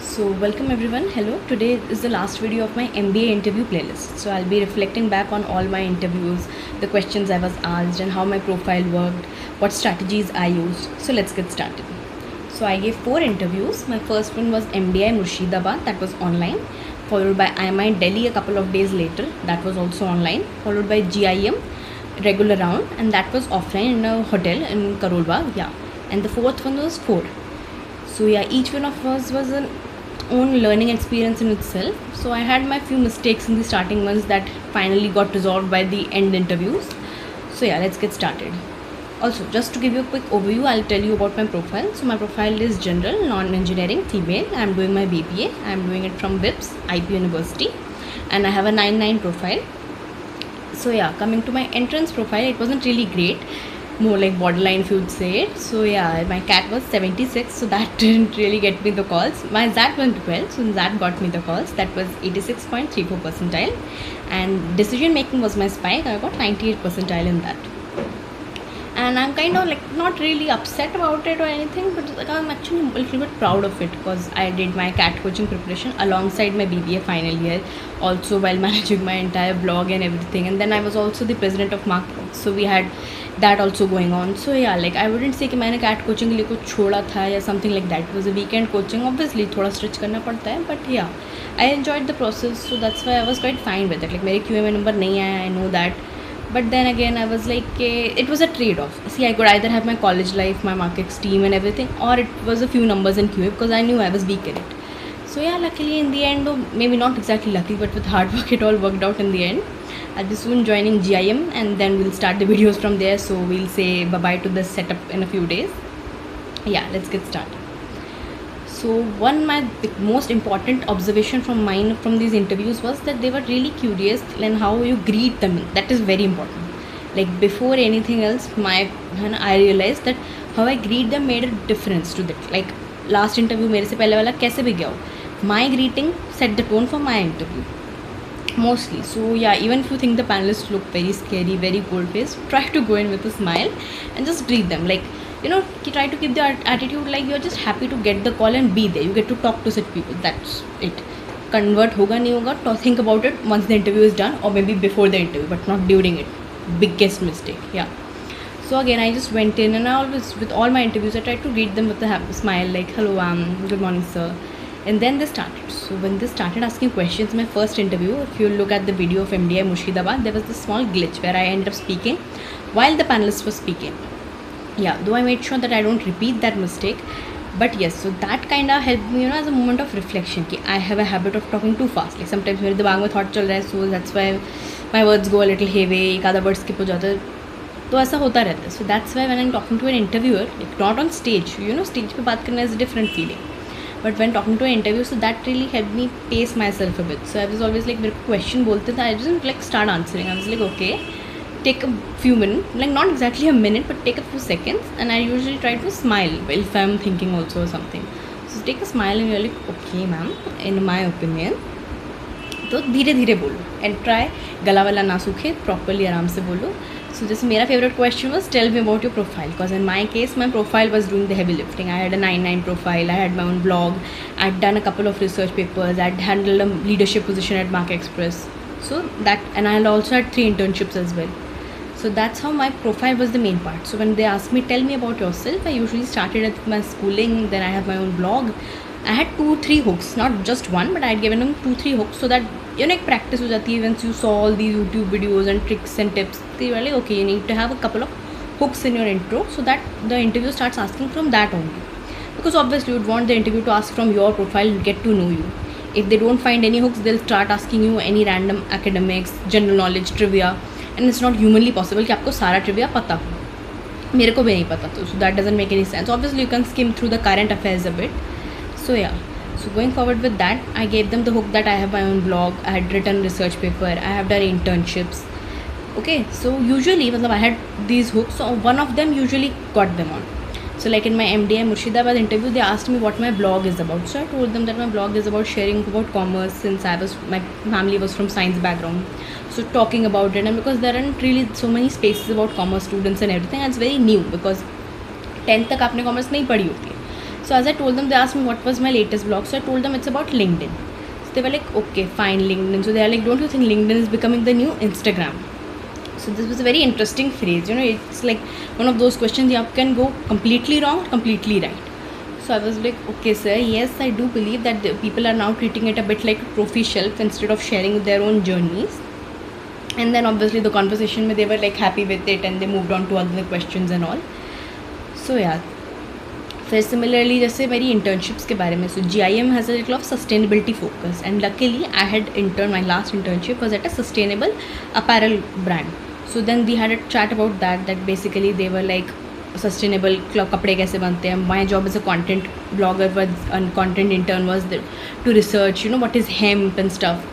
So welcome everyone. Hello. Today is the last video of my MBA interview playlist. So I'll be reflecting back on all my interviews, the questions I was asked and how my profile worked, what strategies I used. So let's get started. So I gave 4 interviews. My first one was MDI Murshidabad, that was online, followed by IMI Delhi a couple of days later, that was also online, followed by GIM regular round, and that was offline in a hotel in Karol Bagh. Yeah. And the fourth one was FORE. So yeah, each one of us was an own learning experience in itself. So I had my few mistakes in the starting ones that finally got resolved by the end interviews. So yeah, let's get started. Also, just to give you a quick overview, I'll tell you about my profile. So my profile is general, non-engineering, female. I'm doing my BBA. I'm doing it from WIPS, IP University, and I have a 9.9 profile. So yeah, coming to my entrance profile, it wasn't really great, more like borderline if you'd say it. So yeah, my CAT was 76, so that didn't really get me the calls. My XAT went well, so that got me the calls. That was 86.34 percentile, and decision making was my spike. I got 98 percentile in that, and I'm kind of like not really upset about it or anything, but like I'm actually a little bit proud of it because I did my CAT coaching preparation alongside my BBA final year, also while managing my entire blog and everything. And then I was also the president of marketing, so we had that also going on. So yeah, like I wouldn't say कि मैंने CAT coaching के लिए कुछ छोड़ा था या something like that. It was a weekend coaching. Obviously थोड़ा stretch करना पड़ता है, but yeah, I enjoyed the process, so that's why I was quite fine with it. Like मेरे QMA number नहीं आया, I know that. But then again, I was like, it was a trade-off. See, I could either have my college life, my markets team and everything, or it was a few numbers in QA because I knew I was weak in it. So yeah, luckily in the end, though, maybe not exactly lucky, but with hard work, it all worked out in the end. I'll be soon joining GIM, and then we'll start the videos from there. So we'll say bye-bye to this setup in a few days. Yeah, let's get started. So my most important observation from these interviews was that they were really curious in how you greet them. That is very important. Like before anything else, I realized that how I greet them made a difference to that. Like last interview मेरे से पहले वाला कैसे भी गया हो, my greeting set the tone for my interview mostly. So yeah, even if you think the panelists look very scary, very cold faced, try to go in with a smile and just greet them. Like, you know, try to keep the attitude like you're just happy to get the call and be there. You get to talk to such people. That's it. Convert hoga nahi hoga, think about it once the interview is done, or maybe before the interview, but not during it. Biggest mistake. Yeah. So again, I just went in, and I always, with all my interviews, I tried to greet them with a happy smile, like hello, good morning sir. And then they started. So when they started asking questions, my first interview, if you look at the video of MDI Murshidabad, there was this small glitch where I ended up speaking while the panelists were speaking. Yeah, though I made sure that I don't repeat that mistake, but yes, so that kind of helped me, you know, as a moment of reflection. Ki I have a habit of talking too fast. Like sometimes मेरे दिमाग में thought चल रहा है, so that's why my words go a little heavy, एक आधा word skip हो जाता है, तो ऐसा होता रहता है. So that's why when I'm talking to an interviewer, like not on stage, you know, stage पे बात करना is a different feeling, but when talking to an interview, so that really helped me pace myself a bit. So I was always like, मेरे को question बोलते थे, I didn't like start answering. I was like, okay, take a few minutes, like not exactly a minute, but take a few seconds, and I usually try to smile if I'm thinking also or something. So take a smile and you're like, okay ma'am, in my opinion, तो धीरे धीरे बोलो and try गला वाला ना सूखे, properly आराम से बोलो. So जैसे मेरा favorite question was, tell me about your profile, because in my case my profile was doing the heavy lifting. I had a 9.9 profile, I had my own blog, I'd done a couple of research papers, I'd handled a leadership position at Mark Express, so that, and I had also had 3 internships as well. So that's how my profile was the main part. So when they asked me, tell me about yourself, I usually started at my schooling, then I have my own blog. I had 2-3 hooks, not just one, but I had given them 2-3 hooks so that, you know, practice ho jati hai. Once you saw all these YouTube videos and tricks and tips, they were like, okay, you need to have a couple of hooks in your intro so that the interview starts asking from that only. Because obviously you would want the interview to ask from your profile, get to know you. If they don't find any hooks, they'll start asking you any random academics, general knowledge, trivia. And it's not humanly possible कि आपको सारा trivia पता हो, मेरे को भी नहीं पता, तो so that doesn't make any sense. Obviously you can skim through the current affairs a bit. So yeah, so going forward with that, I gave them the hook that I have my own blog, I had written research paper, I have done internships. Okay, so usually I had these hooks, so one of them usually got them on. So like in my MDI Murshidabad interview, they asked me what my blog is about. So I told them that my blog is about sharing about commerce, since my family was from science background. So talking about it, and because there aren't really so many spaces about commerce students and everything, and it's very new because 10th तक आपने commerce नहीं पढ़ी होती है. So as I told them, they asked me what was my latest blog. So I told them it's about LinkedIn. So they were like, okay, fine, LinkedIn. So they are like, don't you think LinkedIn is becoming the new Instagram? So this was a very interesting phrase. It's like one of those questions you can go completely wrong or completely right. So I was like, okay, sir, yes, I do believe that the people are now treating it a bit like a trophy shelf instead of sharing their own journeys. And then obviously the conversation, they were like happy with it and they moved on to other questions and all. So yeah. फिर similarly जैसे मेरी internships के बारे में, so GIM has a little of sustainability focus and luckily I had intern my last internship was at a sustainable apparel brand. So then we had a chat about that basically they were like sustainable कपड़े कैसे बनते हैं. My job as a content blogger and content intern was to research what is hemp and stuff.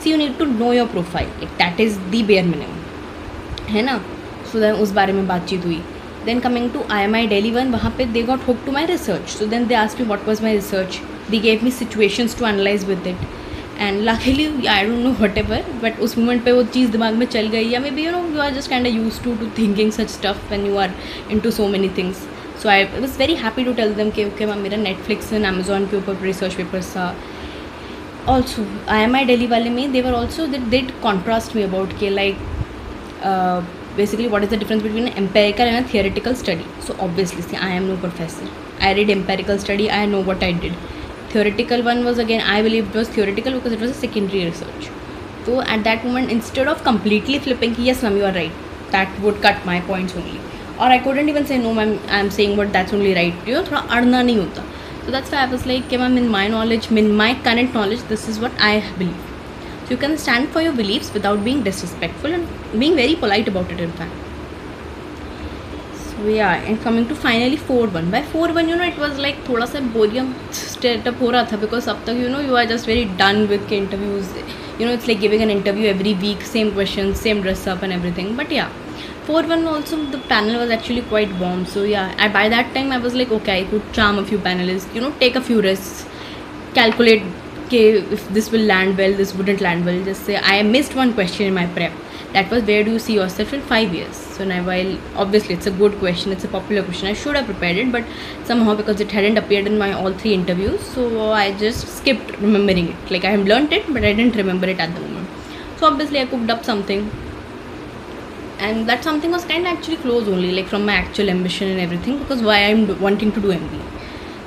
So you need to know your profile, like that is the bare minimum, है ना. So then उस बारे में बातचीत हुई. Then coming to IMI Delhi one, वहाँ पे they got hooked to my research. So then they asked me what was my research. They gave me situations to analyze with it. And luckily, I don't know whatever, but उस moment पे वो चीज़ दिमाग में चल गई, या maybe you are just kind of used to thinking such stuff when you are into so many things. So I was very happy to tell them कि okay ma'am मेरा Netflix and Amazon के ऊपर research papers था. Also IMI Delhi वाले में they were also, they did contrast me about के like basically what is the difference between an empirical and a theoretical study. So obviously, see, I am no professor. I did empirical study, I know what I did. Theoretical one was, again, I believe it was theoretical because it was a secondary research. So at that moment, instead of completely flipping, yes ma'am, you are right, that would cut my points only, or I couldn't even say no ma'am, I am saying what that's only right, थोड़ा अड़ना नहीं होता. So that's why I was like, okay ma'am, in my knowledge, in my current knowledge, this is what I believe. So you can stand for your beliefs without being disrespectful and being very polite about it, in fact. So yeah, and coming to finally 4-1. By 4-1, it was like थोड़ा सा bohrium startup हो रहा था, because अब तक you are just very done with interviews. It's like giving an interview every week, same questions, same dress up and everything. But yeah, 4-1 also the panel was actually quite warm. So yeah, by that time I was like, okay, I could charm a few panelists, take a few risks, calculate if this will land well, this wouldn't land well. Just say I missed one question in my prep. That was, where do you see yourself in 5 years? So now, while obviously it's a good question, it's a popular question, I should have prepared it, but somehow because it hadn't appeared in my all 3 interviews, so I just skipped remembering it. Like I have learnt it, but I didn't remember it at the moment. So obviously I cooked up something, and that something was kind of actually close only, like from my actual ambition and everything, because why I'm wanting to do MBA.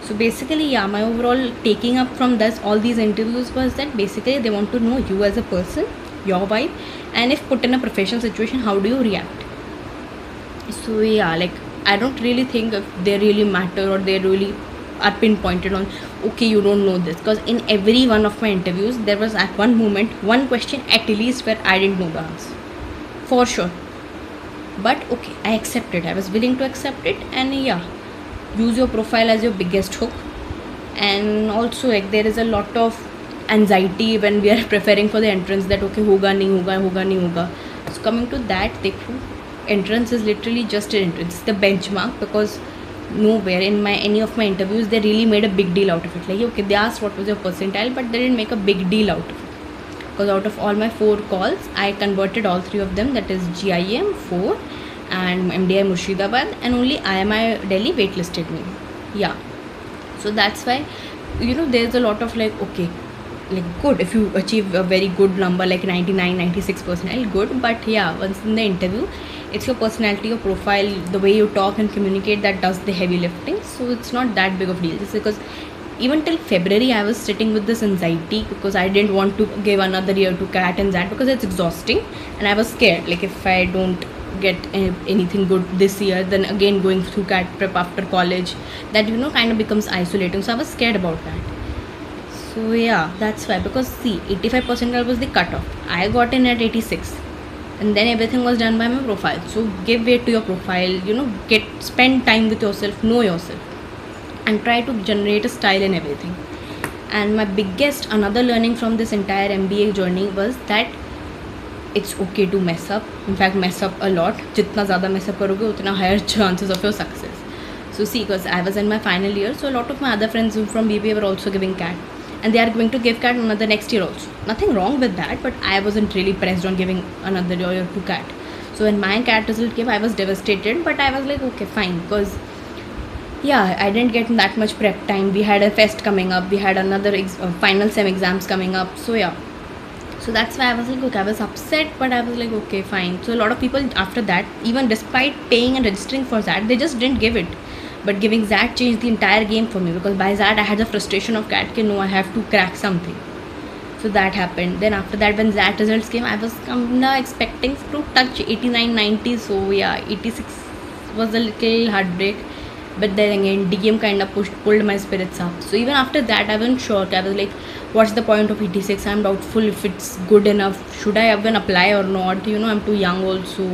So basically, yeah, my overall taking up from this all these interviews was that basically they want to know you as a person, your vibe, and if put in a professional situation, how do you react. So yeah, like I don't really think if they really matter or they really are pinpointed on, okay, you don't know this, because in every one of my interviews there was at one moment one question at least where I didn't know the answer, for sure. But okay, I accepted, I was willing to accept it, and yeah, use your profile as your biggest hook. And also, like, there is a lot of anxiety when we are preparing for the entrance, that okay, hoga nahi hoga. So coming to that, dekho, entrance is literally just an entrance, it's the benchmark, because nowhere in any of my interviews they really made a big deal out of it. Like, okay, they asked what was your percentile, but they didn't make a big deal out of it, because out of all my 4 calls, I converted all 3 of them, that is GIM, FORE and MDI Murshidabad, and only IMI Delhi waitlisted me. Yeah, so that's why there's a lot of like, okay, like good if you achieve a very good number like 99-96%, good, but yeah, once in the interview, it's your personality, your profile, the way you talk and communicate that does the heavy lifting. So it's not that big of a deal. Just because even till February I was sitting with this anxiety, because I didn't want to give another year to CAT and XAT, because it's exhausting, and I was scared, like if I don't get anything good this year, then again going through CAT prep after college, that kind of becomes isolating. So I was scared about that. So yeah, that's why, because see, 85% was the cutoff, I got in at 86, and then everything was done by my profile. So give weight to your profile, spend time with yourself, know yourself, and try to generate a style and everything. And my biggest another learning from this entire MBA journey was that it's okay to mess up. In fact, mess up a lot. Jitna zyada mess up karoge, utna higher chances of your success. So see, because I was in my final year, so a lot of my other friends from BBA were also giving CAT, and they are going to give CAT another next year also. Nothing wrong with that, but I wasn't really pressed on giving another year to CAT. So when my CAT result came, I was devastated, but I was like, okay, fine, because Yeah, I didn't get that much prep time. We had a fest coming up, we had another final sem exams coming up. So yeah, so that's why I was like, okay, I was upset, but I was like, okay, fine. So a lot of people after that, even despite paying and registering for that, they just didn't give it. But giving that changed the entire game for me, because by that I had the frustration of that, no, I have to crack something. So that happened. Then after that, when that results came, I was kinda expecting to touch 89, 90. So yeah, 86 was a little heartbreak. But then again, DM kind of pulled my spirits up. So even after that, I wasn't sure. I was like, what's the point of 86? I'm doubtful if it's good enough. Should I even apply or not? I'm too young also.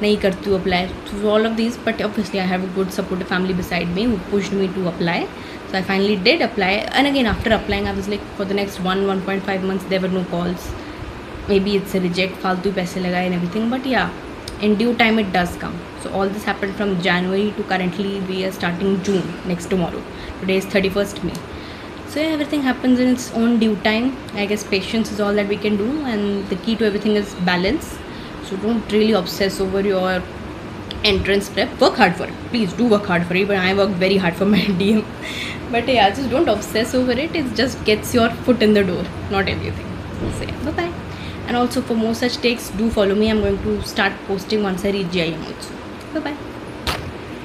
Nahi karti hu apply. So all of these, but obviously I have a good supportive family beside me who pushed me to apply. So I finally did apply. And again, after applying, I was like, for the next 1.5 months, there were no calls. Maybe it's a reject, faltu paise laga and everything. But yeah, in due time it does come. So all this happened from January to currently we are starting June, next tomorrow. Today is 31st May. So yeah, everything happens in its own due time. I guess patience is all that we can do, and the key to everything is balance. So don't really obsess over your entrance prep. Work hard for it. Please do work hard for it. But I worked very hard for my DM. But yeah, just don't obsess over it. It just gets your foot in the door, not everything. So yeah, bye bye. And also for more such takes, do follow me. I'm going to start posting once I reach GIM also. Bye bye.